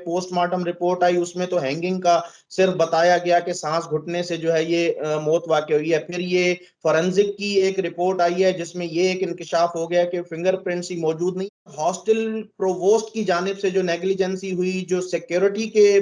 Postmortem report आई उसमें तो hanging का सिर्फ बताया गया कि सांस घुटने से जो है ये मौत वाकई हुई है। फिर ये फॉरेंसिक की एक रिपोर्ट आई है जिसमें ये एक इंकशाफ हो गया कि फिंगरप्रिंट्स ही मौजूद नहीं। हॉस्टल प्रोवोस्ट की जानिब से जो नेग्लिजेंसी हुई, जो सिक्योरिटी के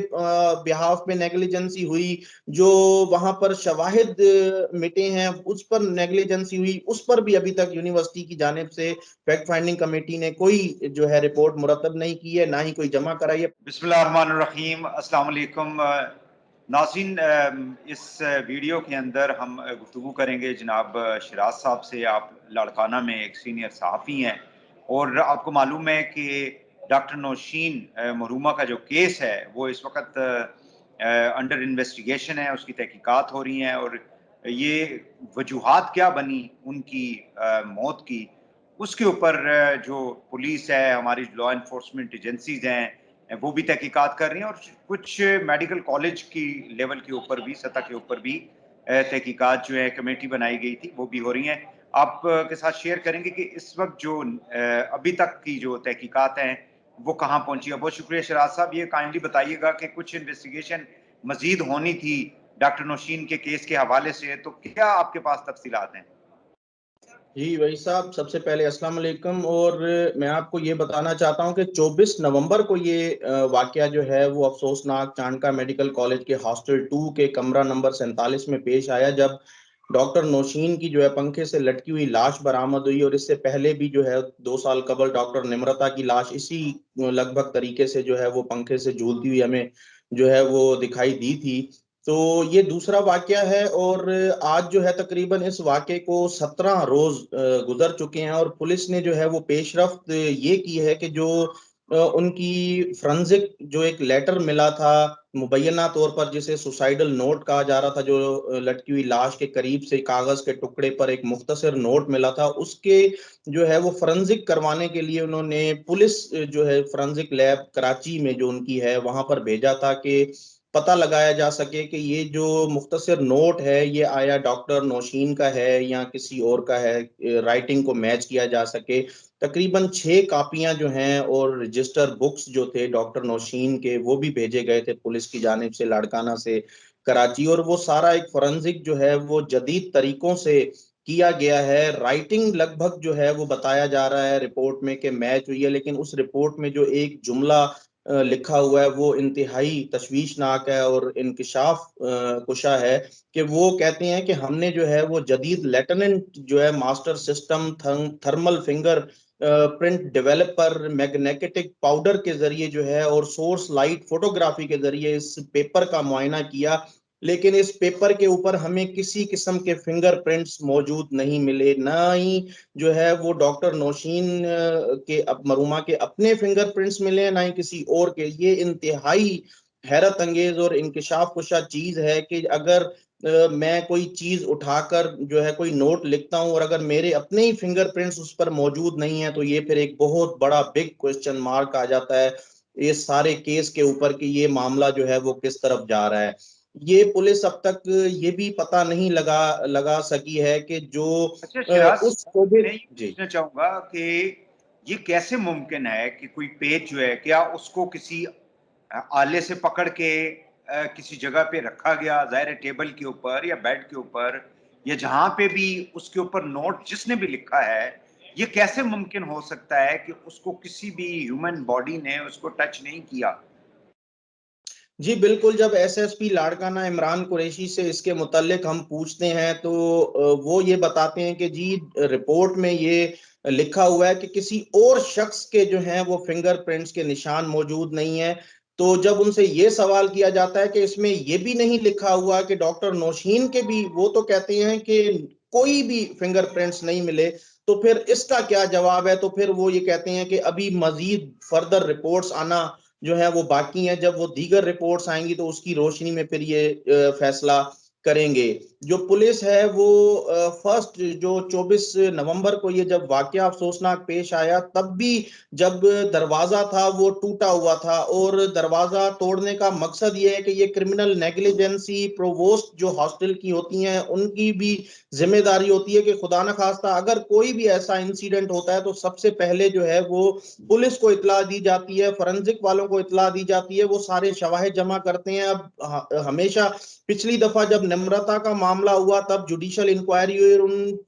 बिहाफ में नेग्लिजेंसी हुई, जो वहां पर शवाहिद मिटे हैं उस पर नेग्लिजेंसी हुई, उस पर भी अभी तक यूनिवर्सिटी की जानिब से फैक्ट फाइंडिंग कमेटी ने कोई जो है रिपोर्ट मुरतब नहीं की है, ना ही कोई जमा कराई है। बिस्मिल्लाहिर्रहमानिर्रहीम, अस्सलाम वालेकुम नाज़रीन। इस वीडियो के अंदर हम गुफ्तगू करेंगे जनाब शिराज साहब से। आप लाड़काना में एक सीनियर सहाफ़ी हैं और आपको मालूम है कि डॉक्टर नौशीन मरहूमा का जो केस है वो इस वक्त अंडर इन्वेस्टिगेशन है, उसकी तहकीकात हो रही हैं और ये वजूहात क्या बनी उनकी मौत की, उसके ऊपर जो पुलिस है, हमारी लॉ इन्फोर्समेंट एजेंसीज हैं, वो भी तहकीकात कर रही हैं और कुछ मेडिकल कॉलेज की लेवल के ऊपर भी, सतह के ऊपर भी तहकीकात जो है कमेटी बनाई गई थी वो भी हो रही हैं। आप के साथ शेयर करेंगे कि इस वक्त जो अभी तक की जो तहकीकात हैं वो कहाँ पहुंची है। बहुत शुक्रिया शराज साहब। ये काइंडली बताइएगा कि कुछ इन्वेस्टिगेशन मजीद होनी थी डॉक्टर नौशीन के केस के हवाले से, तो क्या आपके पास तफसीलात हैं? जी भाई साहब, सबसे पहले अस्सलाम वालेकुम। और मैं आपको ये बताना चाहता हूँ कि 24 नवंबर को ये वाकया जो है वो अफसोसनाक चांदका मेडिकल कॉलेज के हॉस्टल 2 के कमरा नंबर 47 में पेश आया, जब डॉक्टर नौशीन की जो है पंखे से लटकी हुई लाश बरामद हुई। और इससे पहले भी जो है 2 साल कबल डॉक्टर निम्रता की लाश इसी लगभग तरीके से जो है वो पंखे से झूलती हुई हमें जो है वो दिखाई दी थी। तो ये दूसरा वाकया है और आज जो है तकरीबन इस वाकये को 17 रोज गुजर चुके हैं और पुलिस ने जो है वो पेशरफ्त ये की है कि जो उनकी फ्रेंसिक जो एक लेटर मिला था मुबैना तौर पर, जिसे सुसाइडल नोट कहा जा रहा था, जो लटकी हुई लाश के करीब से कागज के टुकड़े पर एक मुख्तसर नोट मिला था, उसके जो है वो फोरेंसिक करवाने के लिए उन्होंने पुलिस जो है फोरेंसिक लैब कराची में जो उनकी है वहां पर भेजा था कि पता लगाया जा सके कि ये जो मुख्तसर नोट है ये आया डॉक्टर नौशीन का है या किसी और का है, राइटिंग को मैच किया जा सके। तकरीबन 6 कापियां जो हैं और रजिस्टर बुक्स जो थे डॉक्टर नौशीन के वो भी भेजे गए थे पुलिस की जानिब से लाड़काना से कराची। और वो सारा एक फोरेंसिक जो है वो जदीद तरीकों से किया गया है। राइटिंग लगभग जो है वो बताया जा रहा है रिपोर्ट में कि मैच हुई है, लेकिन उस रिपोर्ट में जो एक जुमला लिखा हुआ है वो इंतहाई तशवीशनाक है और इंकिशाफ कुशा है कि वो कहते हैं कि हमने जो है वो जदीद लेटेनेंट जो है master system thermal finger print developer magnetic powder के जरिए जो है और सोर्स लाइट फोटोग्राफी के जरिए इस पेपर का मुआयना किया, लेकिन इस पेपर के ऊपर हमें किसी किस्म के फिंगरप्रिंट्स मौजूद नहीं मिले, ना ही जो है वो डॉक्टर नौशीन के मरूमा के अपने फिंगरप्रिंट्स मिले, ना ही किसी और के। ये इंतहाई हैरत अंगेज और इंकिशाफ कुशा चीज है कि अगर मैं कोई चीज उठाकर जो है कोई नोट लिखता हूं और अगर मेरे अपने ही फिंगरप्रिंट्स उस पर मौजूद नहीं है, तो ये फिर एक बहुत बड़ा बिग क्वेश्चन मार्क आ जाता है इस सारे केस के ऊपर कि ये मामला जो है वो किस तरफ जा रहा है। ये पुलिस अब तक ये भी पता नहीं लगा लगा सकी है कि जो अच्छा शिराज, उस कोविड। मैं ये जी पूछना चाहूंगा कि ये कैसे मुमकिन है कि कोई पेज जो है, क्या उसको किसी आले से पकड़ के किसी जगह पे रखा गया, जाहिर है टेबल के ऊपर या बेड के ऊपर या जहां पे भी उसके ऊपर नोट जिसने भी लिखा है, ये कैसे मुमकिन हो सकता है कि उसको किसी भी ह्यूमन बॉडी ने उसको टच नहीं किया? जी बिल्कुल, जब एसएसपी लाड़काना इमरान कुरैशी से इसके मुतल्लिक हम पूछते हैं तो वो ये बताते हैं कि जी रिपोर्ट में ये लिखा हुआ है कि किसी और शख्स के जो हैं वो फिंगरप्रिंट्स के निशान मौजूद नहीं है। तो जब उनसे ये सवाल किया जाता है कि इसमें ये भी नहीं लिखा हुआ कि डॉक्टर नौशीन के भी, वो तो कहते हैं कि कोई भी फिंगरप्रिंट्स नहीं मिले, तो फिर इसका क्या जवाब है? तो फिर वो ये कहते हैं कि अभी मजीद फर्दर रिपोर्ट्स आना जो है वो बाकी है, जब वो दीगर रिपोर्ट्स आएंगी तो उसकी रोशनी में फिर ये फैसला करेंगे। जो पुलिस है वो फर्स्ट जो 24 नवंबर को ये जब वाकया अफसोसनाक पेश आया, तब भी जब दरवाजा था वो टूटा हुआ था, और दरवाजा तोड़ने का मकसद ये है कि ये क्रिमिनल नेग्लिजेंसी प्रोवोस्ट जो हॉस्टल की होती हैं उनकी भी जिम्मेदारी होती है कि खुदा न खास्ता अगर कोई भी ऐसा इंसिडेंट होता है तो सबसे पहले जो है वो पुलिस को इत्ला दी जाती है, फॉरेंसिक वालों को इत्ला दी जाती है, वो सारे शवाहिद जमा करते हैं। अब हमेशा पिछली दफा जब नम्रता का मामला हुआ तब जुडिशियल इंक्वायरी हुई और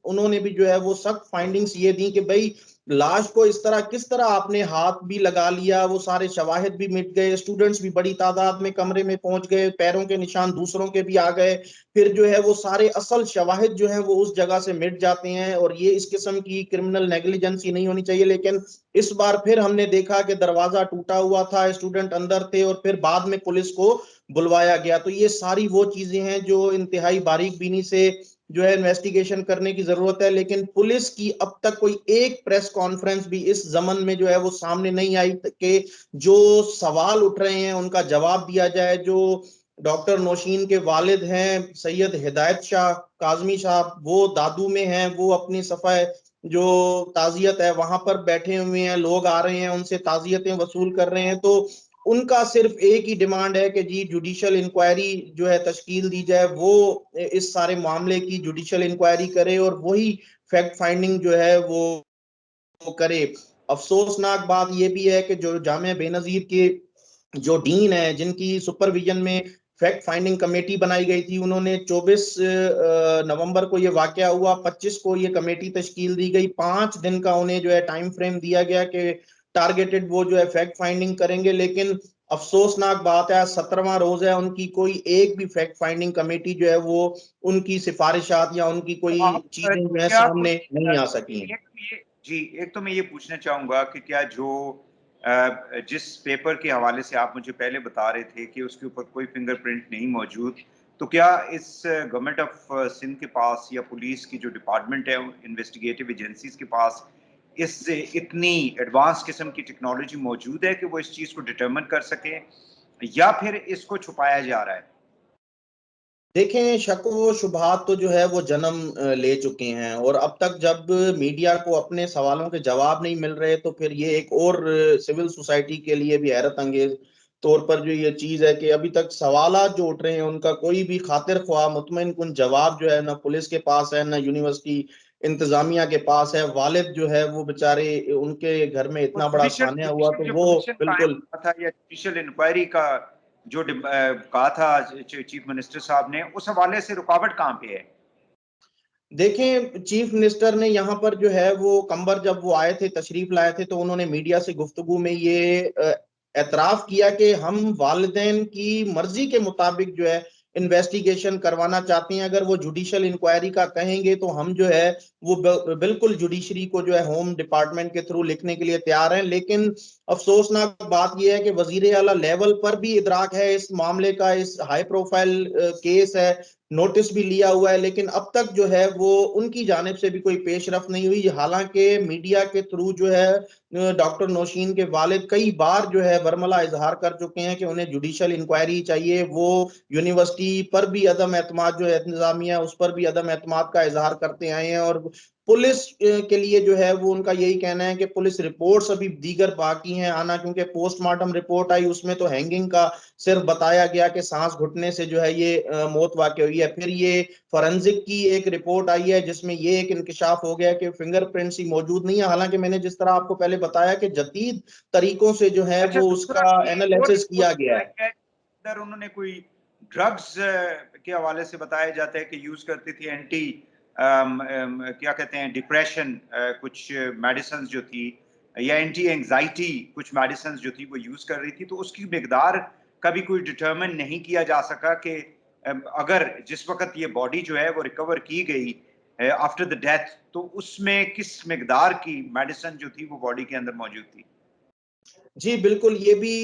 उन्होंने भी जो है वो सख्त फाइंडिंग्स ये दी कि भाई लाश को इस तरह किस तरह आपने हाथ भी लगा लिया, वो सारे शवाहिद भी मिट गए, स्टूडेंट्स भी बड़ी तादाद में कमरे में पहुंच गए, पैरों के निशान दूसरों के भी आ गए, फिर जो है वो सारे असल शवाहिद जो है वो उस जगह से मिट जाते हैं। और ये इस किस्म की क्रिमिनल नेग्लिजेंसी नहीं होनी चाहिए, लेकिन इस बार फिर हमने देखा कि दरवाजा टूटा हुआ था, स्टूडेंट अंदर थे और फिर बाद में पुलिस को बुलवाया गया। तो ये सारी वो चीजें हैं जो इंतहाई बारीक बीनी से जो है इन्वेस्टिगेशन करने की जरूरत है। लेकिन पुलिस की अब तक कोई एक प्रेस कॉन्फ्रेंस भी इस जमन में जो है वो सामने नहीं आई कि जो सवाल उठ रहे हैं उनका जवाब दिया जाए। जो डॉक्टर नौशीन के वालिद हैं सैयद हिदायत शाह काजमी साहब, वो दादू में हैं, वो अपनी सफाई जो ताजियत है वहां पर बैठे हुए हैं, लोग आ रहे हैं उनसे ताजियतें वसूल कर रहे हैं। तो उनका सिर्फ एक ही डिमांड है कि जी जुडिशियल इंक्वायरी जो है तश्कील दी जाए, वो इस सारे मामले की जुडिशियल इंक्वायरी करे और वही फैक्ट फाइंडिंग जो है वो करे। अफसोसनाक बात यह भी है कि जो जामिया बेनजीर के जो डीन है जिनकी सुपरविजन में फैक्ट फाइंडिंग कमेटी बनाई गई थी, उन्होंने 24 नवंबर को ये वाकया हुआ, 25 को ये कमेटी तश्कील दी गई, 5 दिन का उन्हें जो है टाइम फ्रेम दिया गया कि टारगेटेड वो जो है फैक्ट फाइंडिंग करेंगे। लेकिन अफसोसनाक बात है 17वां रोज है, उनकी कोई एक भी फैक्ट फाइंडिंग कमेटी जो है वो उनकी सिफारिशात या उनकी कोई आप चीजें जो है क्या सामने कुछ नहीं आ सकी हैं। एक तो ये जी एक तो मैं ये पूछना चाहूंगा कि क्या जो जिस पेपर के हवाले से आप मुझे पहले बता रहे थे कि उसके ऊपर कोई फिंगरप्रिंट नहीं मौजूद, तो क्या इस गवर्नमेंट ऑफ सिंध के पास या पुलिस की जो डिपार्टमेंट है इन्वेस्टिगेटिव एजेंसीज के पास इस इतनी एडवांस किस्म की टेक्नोलॉजी मौजूद है कि वो इस चीज को डिटरमिन कर सके, या फिर इसको छुपाया जा रहा है? देखें, शक व शुबहात तो जो है वो जन्म ले चुके हैं, और अब तक जब मीडिया को अपने सवालों के जवाब नहीं मिल रहे तो फिर ये एक और सिविल सोसाइटी के लिए भी हैरत अंगेज तौर पर जो ये चीज है कि अभी तक सवालात जो उठ रहे हैं उनका कोई भी खातिर ख्वाह मुतमईन कुन जवाब जो है ना पुलिस के पास है ना यूनिवर्सिटी इंतजामिया के पास है। वालिद जो है वो बेचारे उनके घर में तो इतना बड़ा जुडिशियल सान्या हुआ जुडिशियल तो जो वो कमीशन कायम बिल्कुल। हुआ था या जुडिशियल इंक्वायरी का जो कहा था चीफ मिनिस्टर साहब ने, उस हवाले से रुकावट कहाँ पे है? देखें, चीफ मिनिस्टर ने यहाँ पर जो है वो कंबर जब वो आए थे तशरीफ लाए थे तो उन्होंने मीडिया से गुफ्तगू में ये एतराफ किया कि हम वालिदैन की मर्जी के मुताबिक जो है इन्वेस्टिगेशन करवाना चाहते हैं। अगर वो जुडिशियल इंक्वायरी का कहेंगे तो हम जो है वो बिल्कुल जुडिशरी को जो है होम डिपार्टमेंट के थ्रू लिखने के लिए तैयार हैं। लेकिन अफसोसनाक बात यह है कि वजीर आला लेवल पर भी इदराक है इस मामले का, इस हाई प्रोफाइल केस है, नोटिस भी लिया हुआ है, लेकिन अब तक जो है वो उनकी जानिब से भी कोई पेशरफ नहीं हुई। हालांकि मीडिया के थ्रू जो है डॉक्टर नौशीन के वालिद कई बार जो है बरमला इजहार कर चुके हैं कि उन्हें जुडिशियल इंक्वायरी चाहिए। वो यूनिवर्सिटी पर भी अदम एतमाद जो है इंतजामिया उस पर भी अदम एतमाद का इजहार करते आए हैं, और पुलिस के लिए जो है वो उनका यही कहना है कि पुलिस रिपोर्ट्स अभी दीगर बाकी हैं आना, क्योंकि पोस्टमार्टम रिपोर्ट आई उसमें तो हैंगिंग का सिर्फ बताया गया कि सांस घुटने से जो है ये मौत वाकई हुई है। फिर ये फॉरेंसिक की एक रिपोर्ट आई है जिसमें ये एक इंकशाफ हो गया कि फिंगरप्रिंट्स ही मौजूद नहीं है, हालांकि मैंने जिस तरह आपको पहले बताया कि जदीद तरीकों से जो है अच्छा, वो दूसरा उसका ये और एनालिसिस किया रिपोर्ट गया आई है। है, अंदर उन्होंने कोई ड्रग्स के हवाले से बताया जाता है कि यूज करती थी एंटी क्या कहते हैं डिप्रेशन, कुछ मेडिसिन जो थी, या एंटी एंजाइटी कुछ मेडिसिन जो थी वो यूज कर रही थी, तो उसकी मिकदार का भी कोई डिटरमिन नहीं किया जा सका कि अगर जिस वक्त ये बॉडी जो है वो रिकवर की गई आफ्टर द डेथ, तो उसमें किस मिकदार की मेडिसिन जो थी वो बॉडी के अंदर मौजूद थी। जी बिल्कुल, ये भी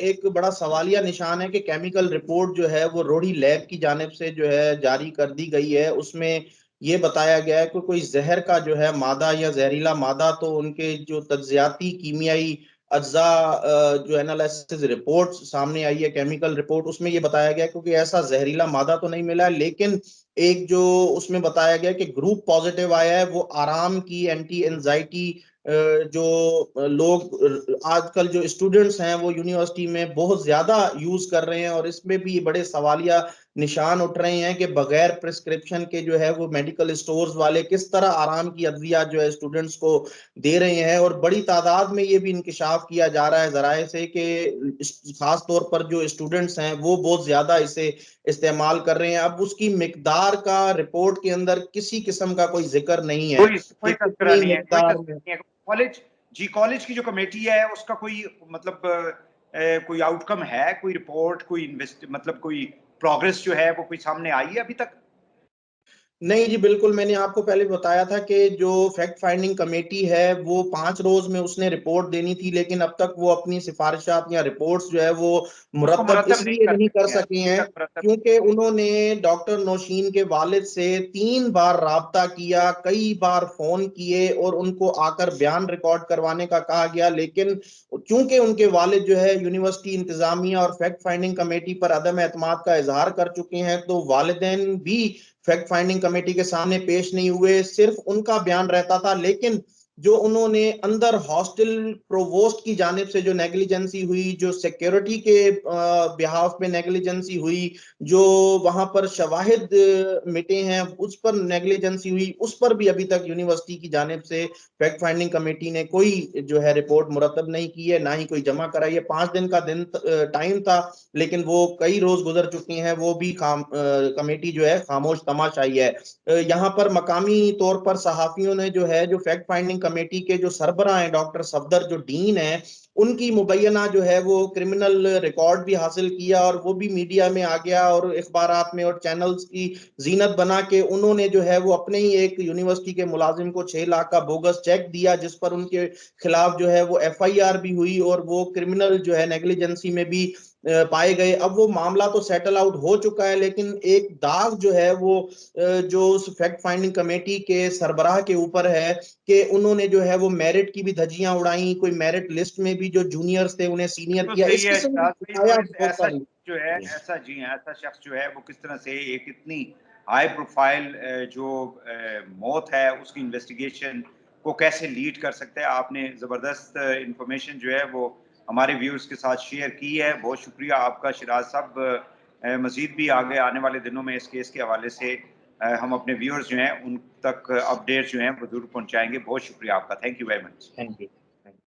एक बड़ा सवालिया निशान है कि केमिकल रिपोर्ट जो है वो रोड़ी लैब की जानिब से जो है जारी कर दी गई है। उसमें ये बताया गया है कि कोई जहर का जो है मादा या जहरीला मादा तो उनके जो तज्जियाती कीमियाई अज्जा जो एनालिसिस रिपोर्ट सामने आई है, केमिकल रिपोर्ट, उसमें ये बताया गया क्योंकि ऐसा जहरीला मादा तो नहीं मिला है, लेकिन एक जो उसमें बताया गया कि ग्रुप पॉजिटिव आया है, वो आराम की, एंटी एंजाइटी, जो लोग आजकल जो स्टूडेंट्स हैं वो यूनिवर्सिटी में बहुत ज्यादा यूज कर रहे हैं, और इसमें भी बड़े सवालिया निशान उठ रहे हैं कि बगैर प्रिस्क्रिप्शन के जो है वो मेडिकल स्टोर्स वाले किस तरह आराम की अद्वियात जो है स्टूडेंट्स को दे रहे हैं। और बड़ी तादाद में ये भी इंकिशाफ किया जा रहा है जराए से कि खास तौर पर जो स्टूडेंट्स हैं वो बहुत ज्यादा इसे इस्तेमाल कर रहे हैं। अब उसकी मिकदार का रिपोर्ट के अंदर किसी किस्म का कोई जिक्र नहीं है कि कोई तस्करा कितनी नहीं है, कोई मिकदार तस्करा में। नहीं है। कॉलेज की जो कमेटी है उसका कोई मतलब कोई आउटकम है, कोई रिपोर्ट, कोई मतलब कोई प्रोग्रेस जो है वो कोई सामने आई है अभी तक? नहीं जी, बिल्कुल, मैंने आपको पहले बताया था कि जो फैक्ट फाइंडिंग कमेटी है वो 5 रोज में उसने रिपोर्ट देनी थी, लेकिन अब तक वो अपनी सिफारिशात या रिपोर्ट्स जो है वो उसको मुरतब मुरतब नहीं इसलिए कर नहीं कर सके हैं, सके अभी हैं तक मुरतब नहीं क्योंकि किए। उन्होंने डॉक्टर नौशीन के वालिद से 3 बार राब्ता किया, कई बार फोन किए और उनको आकर बयान रिकॉर्ड करवाने का कहा गया, लेकिन क्योंकि उनके वालिद जो है यूनिवर्सिटी इंतजामिया और फैक्ट फाइंडिंग कमेटी पर अदम एतमाद का इजहार कर चुके हैं, तो वालिदैन भी फैक्ट फाइंडिंग कमेटी के सामने पेश नहीं हुए, सिर्फ उनका बयान रहता था। लेकिन जो उन्होंने अंदर हॉस्टल प्रोवोस्ट की जानिब से जो नेग्लिजेंसी हुई, जो सिक्योरिटी के बिहाफ में नेग्लिजेंसी हुई, जो वहां पर शवाहिद मिटे हैं उस पर नेग्लिजेंसी हुई, उस पर भी अभी तक यूनिवर्सिटी की जानिब से फैक्ट फाइंडिंग कमेटी ने कोई जो है रिपोर्ट मुरतब नहीं की है, ना ही कोई जमा कराई है। 5 दिन का दिन टाइम था, लेकिन वो कई रोज गुजर चुकी हैं, वो भी कमेटी जो है खामोश तमाशाई है। यहाँ पर मकामी तौर पर सहाफियों ने जो है, जो फैक्ट फाइंडिंग कमेटी के जो सरबरा हैं डॉक्टर सफदर जो डीन है, उनकी मुबैना जो है वो क्रिमिनल रिकॉर्ड भी हासिल किया, और वो भी मीडिया में आ गया और इखबारात में और चैनल्स की जीनत बना के उन्होंने जो है वो अपने ही एक यूनिवर्सिटी के मुलाजिम को 6 लाख का बोगस चेक दिया, जिस पर उनके खिलाफ जो है वो FIR भी हुई और वो क्रिमिनल जो है नेग्लिजेंसी में भी पाए गए। अब वो मामला तो सेटल आउट हो चुका है, लेकिन एक दाग जो है वो जो उस फैक्ट फाइंडिंग कमेटी के सरबराह के ऊपर है कि उन्होंने जो है वो मेरिट की भी धज्जियां उड़ाई, कोई मेरिट लिस्ट में भी जो जूनियर्स थे उन्हें सीनियर तो किया, सही इस है किस्म शायद की भाई, तो शिकायत इस बहुत ऐसा सारी। जो है, ऐसा जी हाँ, ऐसा शख्स जो है वो किस तरह से एक इतनी हाई प्रोफाइल जो मौत है उसकी इन्वेस्टिगेशन को कैसे लीड कर सकता है। आपने ज़बरदस्त इंफॉर्मेशन जो है वो हमारे व्यूअर्स के साथ शेयर की है। बहुत शुक्रिया आपका शिराज साहब। मजीद भी आगे आने वाले दिनों में इस केस के हवाले से हम अपने व्यूअर्स जो हैं उन तक अपडेट्स जो हैं वो जरूर पहुंचाएंगे। बहुत शुक्रिया आपका, thank you very much. Thank you.